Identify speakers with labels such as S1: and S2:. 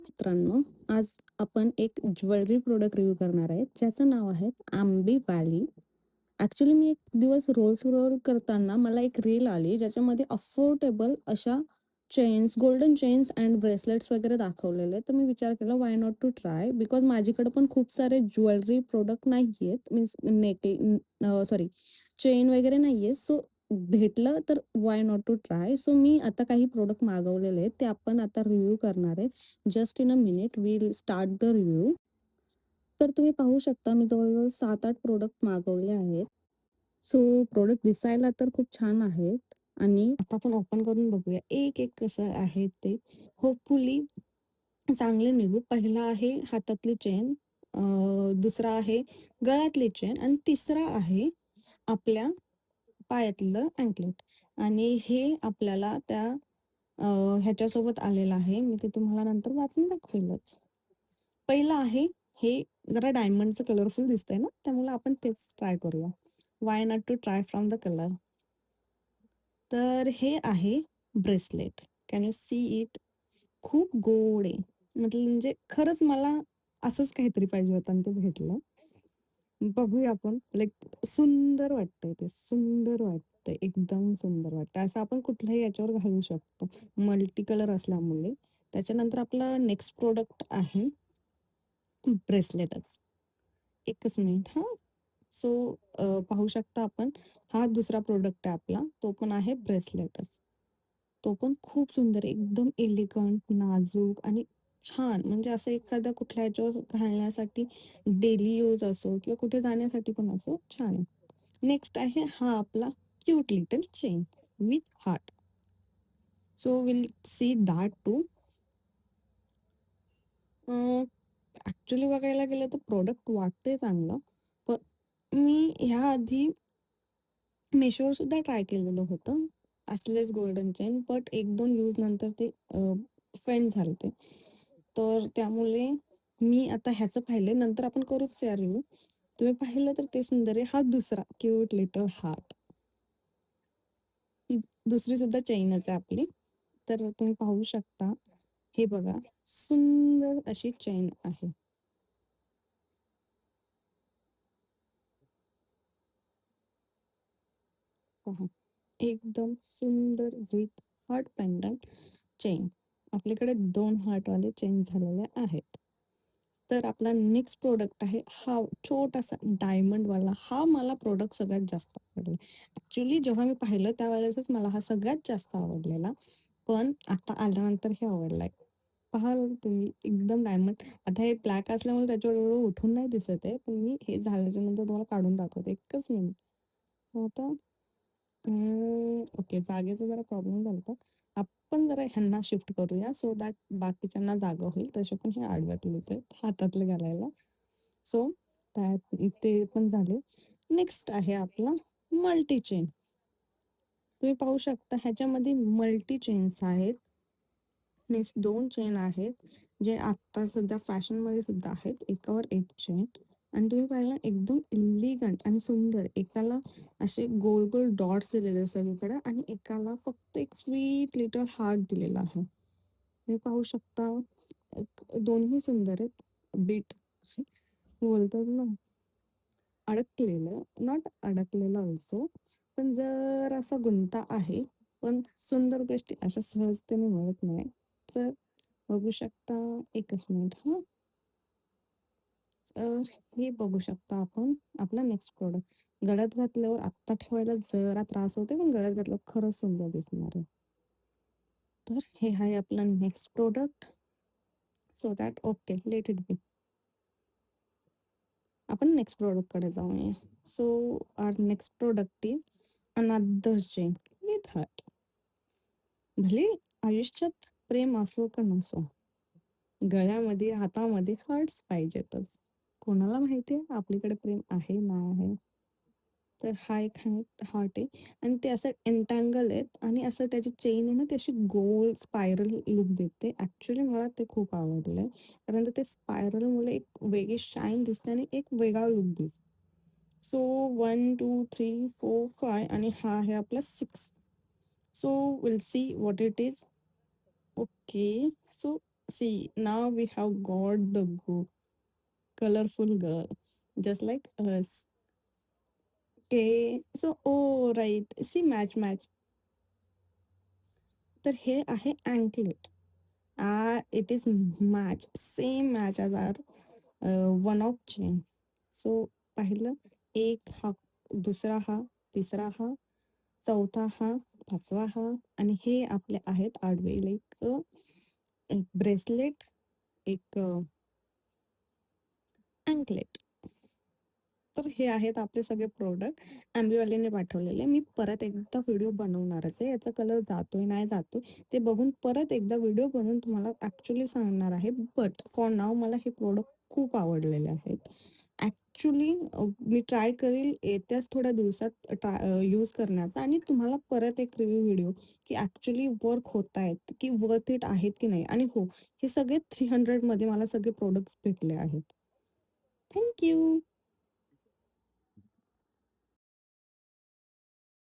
S1: मित्रांनो, आज आपण एक ज्वेलरी प्रॉडक्ट रिव्ह्यू करणार आहे, ज्याचं नाव आहे आंबी व्हॅली. ॲक्चुअली मी एक दिवस स्क्रोल करताना मला एक रील आली, ज्याच्यामध्ये अफोर्डेबल अशा chains, golden chains and bracelets वगैरे दाखवलेले. तर मी विचार केला, व्हाय नॉट टू ट्राय? बिकॉज माझ्याकडे पण खूप सारे ज्वेलरी प्रॉडक्ट नाही आहेत. मीन्स सॉरी, चेन वगैरे नाही आहे. सो भेटलं तर व्हाय नॉट टू ट्राय? सो मी आता काही प्रॉडक्ट मागवलेले आहेत, ते आपण आता रिव्ह्यू करणार आहे. Just in a minute will start the review. तर तुम्ही पाहू शकता, मी जवळ-जवळ 7-8 प्रॉडक्ट मागवले आहेत. सो प्रॉडक्ट दिसायला तर खूप छान आहेत आणि आता आपण ओपन करून बघूया एक-एक कसं आहे ते. होपफुली चांगले निघू. पहिला आहे हातातली चेन, दुसरा आहे गळ्यातली चेन आणि तिसरा आहे आपल्या पायातलं अँकलेट. आणि हे आपल्याला त्या अ, ह्याच्यासोबत आलेलं आहे. मी ते तुम्हाला नंतर वाचून दाखवेलच. पहिलं आहे हे जरा डायमंडचं कलरफुल दिसतंय ना, त्यामुळे आपण तेच ट्राय करूया. Why not to try from the colour? तर हे आहे bracelet. Can you see it? खूप गोड आहे. म्हणजे खरंच मला असंच काहीतरी पाहिजे होतं आणि ते भेटलं. बघूया आपण. लाइक सुंदर वाटतंय ते, सुंदर वाटतंय, एकदम सुंदर वाटतं. असं आपण कुठल्याही याच्यावर घालू शकतो, मल्टी कलर असल्यामुळे. त्याच्यानंतर आपलं नेक्स्ट प्रॉडक्ट आहे ब्रेसलेटच. एकच मिनिट हां. सो पाहू शकता आपण, हा दुसरा प्रॉडक्ट आहे आपला, तो पण आहे ब्रेसलेटच. तो पण खूप सुंदर आहे, एकदम एलिगंट, नाजूक आणि छान. म्हणजे असं एखाद्या कुठल्या ह्याच्यावर घालण्यासाठी, डेली यूज असो किंवा कुठे जाण्यासाठी पण असो, छान आहे. नेक्स्ट आहे हा आपला cute little chain with heart. So will see that too. Actually बघायला गेलं तर प्रॉडक्ट वाटतंय चांगलं. पण मी ह्याआधी Meeshoवर सुद्धा ट्राय केलेलं होतं, असलेच गोल्डन चेन. बट 1-2 यूज नंतर ते फेंड झालते. तर त्यामुळे मी आता ह्याचं पाहिलंय, नंतर आपण करूच या रिव्ह्यू. तुम्ही पाहिलं तर ते सुंदर आहे. हा दुसरा क्यूट लिटल हार्ट. ही दुसरी सुद्धा चेनच आहे आपली. तर तुम्ही पाहू शकता, हे बघा, सुंदर अशी चेन आहे. पहा, एकदम सुंदर विथ हार्ट पेंडंट चेन. आपल्याकडे 2 हार्टवाले चेन झालेले आहेत. तर आपला नेक्स्ट प्रॉडक्ट आहे हा छोटासा डायमंडवाला. हा मला प्रॉडक्ट सगळ्यात जास्त आवडला. ॲक्चुअली जेव्हा मी पाहिलं त्यावेळेसच मला हा सगळ्यात जास्त आवडलेला. पण आता आल्यानंतर हे आवडलाय. पहा बरं तुम्ही, एकदम डायमंड. आता हे ब्लॅक असल्यामुळे त्याच्यावर एवढं उठून नाही दिसत आहे. पण मी हे झाल्याच्या नंतर तुम्हाला काढून दाखवते. एकच मिनिट. आता ओके, जागेचा जरा प्रॉब्लेम झाला होता. आपण जरा ह्यांना शिफ्ट करूया सो दॅट बाकीच्यांना जागा होईल. तसे पण हे आडव्यातलेच आहेत, हातातले घालायला. सो त्यात ते पण झाले. नेक्स्ट आहे आपला मल्टी चेन. तुम्ही पाहू शकता ह्याच्यामध्ये मल्टी चेन्स आहेत. मीन्स 2 चेन आहेत, जे आत्ता सध्या फॅशनमध्ये सुद्धा आहेत. एकावर एक चेन. आणि तुम्ही पाहिलं एकदम एलिगंट आणि सुंदर. एकाला असे गोल-गोल डॉट्स दिलेले आहेत सगळीकडे आणि एकाला फक्त एक स्वीट लिटल हार्ट दिलेला आहे. तुम्ही पाहू शकता, दोन्ही सुंदर आहेत. बीट बोलतात ना, अडकलेलं, नॉट अडकलेलं अल्सो, पण जरासा गुंता आहे. पण सुंदर गोष्टी अशा सहजतेने मिळत नाही. तर बघू शकता, एकच मिनिट हां. तर हे बघू शकता आपण, आपला नेक्स्ट प्रॉडक्ट. गळ्यात घातल्यावर आत्ता ठेवायला जरा त्रास होतो, पण गळ्यात घातल्यावर खरंच सुंदर दिसणार आहे. तर हे आहे आपलं next product. So that okay, let it be. आपण नेक्स्ट प्रॉडक्टकडे जाऊया. So our next product is another chain with heart. भले आयुष्यात प्रेम असो का नसो, गळ्यामध्ये, हातामध्ये हार्ट्स पाहिजेतच. कोणाला माहिती आहे आपलीकडे प्रेम आहे, नाही आहे? तर हा एक हार्ट आहे आणि ते असं एन्टँगल आहेत आणि असं त्याची चेन आहे ना, ती अशी गोल स्पायरल लूक देते. ॲक्चुअली मला ते खूप आवडलंय. कारण ते स्पायरलमुळे एक वेगळी शाईन दिसते आणि एक वेगळा लूक दिसतो. सो 1, 2, 3, 4, 5 आणि हा आहे आपला 6. So will see what it is. Okay. So See, now we have got the colorful girl, just like us. Okay, so oh right, see match. तर हे आहे anklet. It is match, same match as our one of chain. So पाहिलं, एक हा, दुसरा हा, तिसरा हा, चौथा हा, पाचवा हा आणि हे आपले आहेत आडवे लाइक एक ब्रेसलेट, एक अँकलेट. तर हे आहेत आपले सगळे प्रोडक्ट ॲम्बीवालीने पाठवलेले. मी परत एकदा व्हिडिओ बनवणारच आहे. याचा कलर जातोय, नाही जातोय ते बघून परत एकदा व्हिडिओ बनवून तुम्हाला ॲक्चुअली सांगणार आहे. बट फॉर नाऊ मला हे प्रोडक्ट खूप आवडलेले आहेत. ॲक्चुअली मी ट्राय करेल येत्याच थोड्या दिवसात यूज करण्याचा आणि तुम्हाला परत एक रिव्ह्यू व्हिडिओ की ॲक्चुअली वर्क होतायत, की वर्थ इट आहेत की नाही. आणि हो, हे सगळे 300 मध्ये मला सगळे प्रोडक्ट्स भेटले आहेत. Thank you.